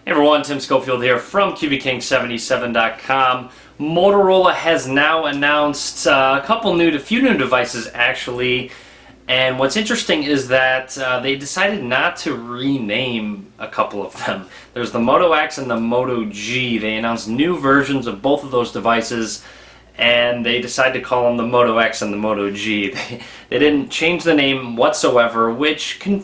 Hey everyone, Tim Schofield here from QBKing77.com. Motorola has now announced a few new devices actually, and what's interesting is that they decided not to rename a couple of them. There's the Moto X and the Moto G. They announced new versions of both of those devices, and they decided to call them the Moto X and the Moto G. They didn't change the name whatsoever, which can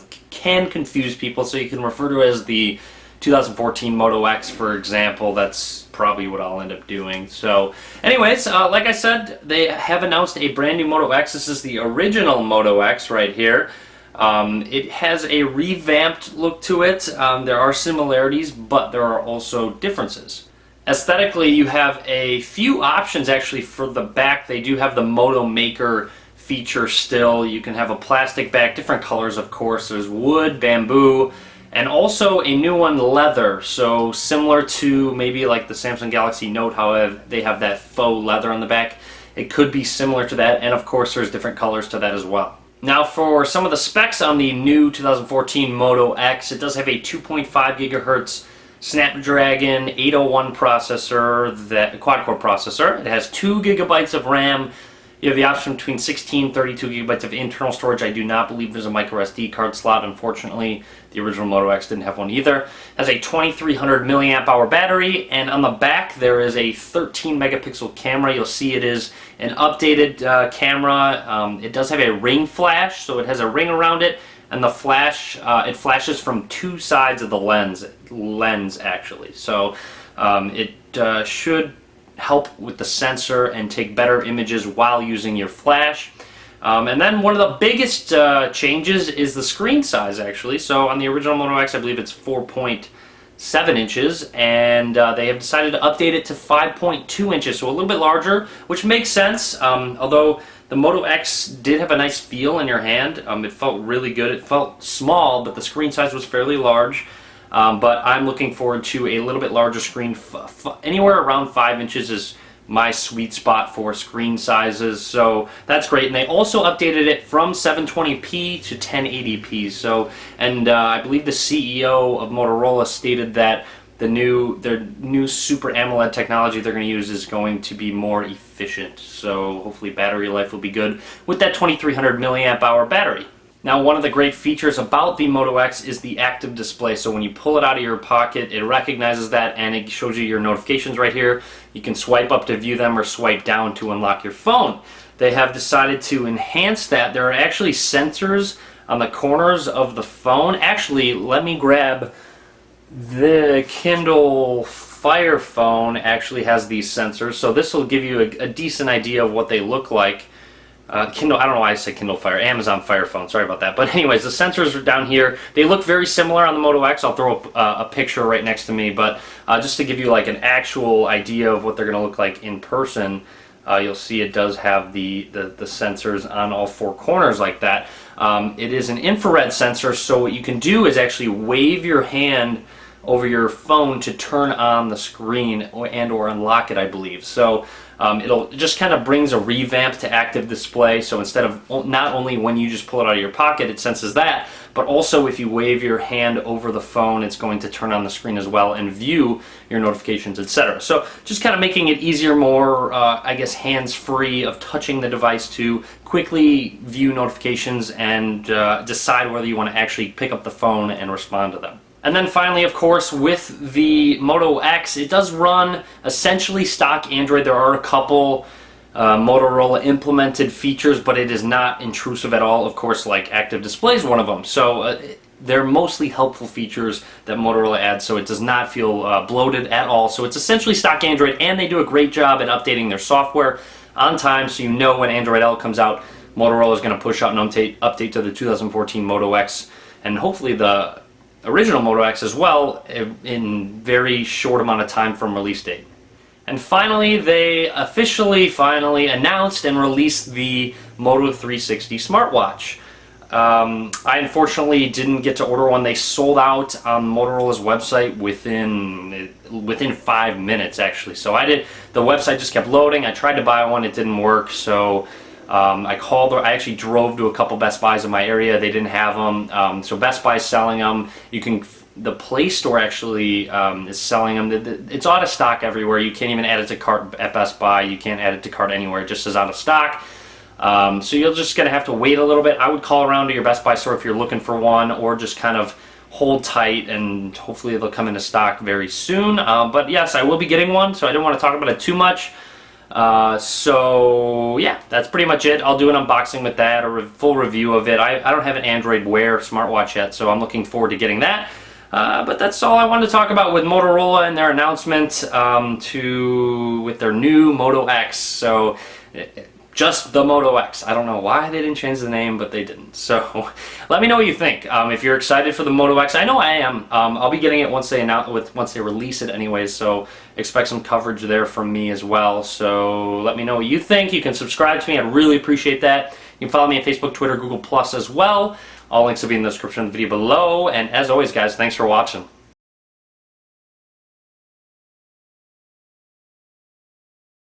confuse people, so you can refer to it as the 2014 Moto X, for example. That's probably what I'll end up doing. So anyways, like I said, they have announced a brand new Moto X. This is the original Moto X right here. It has a revamped look to it. There are similarities, but there are also differences. Aesthetically, you have a few options actually for the back. They do have the Moto Maker feature still. You can have a plastic back, different colors of course. There's wood, bamboo, and also a new one, leather. So similar to maybe like the Samsung Galaxy Note, however, they have that faux leather on the back. It could be similar to that, and of course there's different colors to that as well. Now for some of the specs on the new 2014 Moto X, it does have a 2.5 gigahertz Snapdragon 801 processor, that quad-core processor. It has 2 gigabytes of RAM. You have the option between 16 and 32 gigabytes of internal storage. I do not believe there's a micro SD card slot, unfortunately. The original Moto X didn't have one either. It has a 2300 milliamp hour battery, and on the back there is a 13 megapixel camera. You'll see it is an updated camera. It does have a ring flash, so it has a ring around it, and the flash, it flashes from two sides of the lens actually. So it should help with the sensor and take better images while using your flash. And then one of the biggest changes is the screen size actually. So on the original Moto X, I believe it's 4.7 inches, and they have decided to update it to 5.2 inches, so a little bit larger, which makes sense. Although the Moto X did have a nice feel in your hand. It felt really good. It felt small, but the screen size was fairly large. But I'm looking forward to a little bit larger screen. Anywhere around 5 inches is my sweet spot for screen sizes, so that's great. And they also updated it from 720p to 1080p. So, and I believe the CEO of Motorola stated that their new Super AMOLED technology they're going to use is going to be more efficient. So hopefully battery life will be good with that 2300 milliamp hour battery. Now, one of the great features about the Moto X is the active display. So when you pull it out of your pocket, it recognizes that and it shows you your notifications right here. You can swipe up to view them or swipe down to unlock your phone. They have decided to enhance that. There are actually sensors on the corners of the phone. Actually, let me grab the Kindle Fire phone. Actually has these sensors, so this will give you a decent idea of what they look like. Kindle, I don't know why I say Kindle Fire, Amazon Fire phone, sorry about that. But anyways, the sensors are down here. They look very similar on the Moto X. I'll throw up a picture right next to me, but just to give you like an actual idea of what they're going to look like in person, you'll see it does have the sensors on all four corners like that. It is an infrared sensor, so what you can do is actually wave your hand over your phone to turn on the screen or unlock it, I believe. So it'll just kind of brings a revamp to active display. So instead of not only when you just pull it out of your pocket, it senses that, but also if you wave your hand over the phone, it's going to turn on the screen as well and view your notifications, etc. So just kind of making it easier, more, I guess, hands-free of touching the device to quickly view notifications and decide whether you want to actually pick up the phone and respond to them. And then finally, of course, with the Moto X, it does run essentially stock Android. There are a couple Motorola implemented features, but it is not intrusive at all. Of course, like active display is one of them. So they're mostly helpful features that Motorola adds, so it does not feel bloated at all. So it's essentially stock Android, and they do a great job at updating their software on time, so you know when Android L comes out, Motorola is going to push out an update to the 2014 Moto X, and hopefully the original Moto X as well in very short amount of time from release date. And finally, they officially announced and released the Moto 360 smartwatch. I unfortunately didn't get to order one. They sold out on Motorola's website within 5 minutes actually. So the website just kept loading. I tried to buy one, it didn't work. So I actually drove to a couple Best Buys in my area. They didn't have them. So Best Buy's selling them. You can the Play Store actually is selling them. It's out of stock everywhere. You can't even add it to cart at Best Buy. You can't add it to cart anywhere. It just is out of stock. So you're just going to have to wait a little bit. I would call around to your Best Buy store if you're looking for one, or just kind of hold tight and hopefully they'll come into stock very soon. But yes, I will be getting one, so I didn't want to talk about it too much. So yeah, that's pretty much it. I'll do an unboxing with that, or a full review of it. I don't have an Android Wear smartwatch yet, so I'm looking forward to getting that. But that's all I wanted to talk about with Motorola and their announcement with their new Moto X. So just the Moto X. I don't know why they didn't change the name, but they didn't. So let me know what you think. If you're excited for the Moto X, I know I am. I'll be getting it once they release it anyways, so expect some coverage there from me as well. So let me know what you think. You can subscribe to me. I'd really appreciate that. You can follow me on Facebook, Twitter, Google Plus as well. All links will be in the description of the video below. And as always, guys, thanks for watching.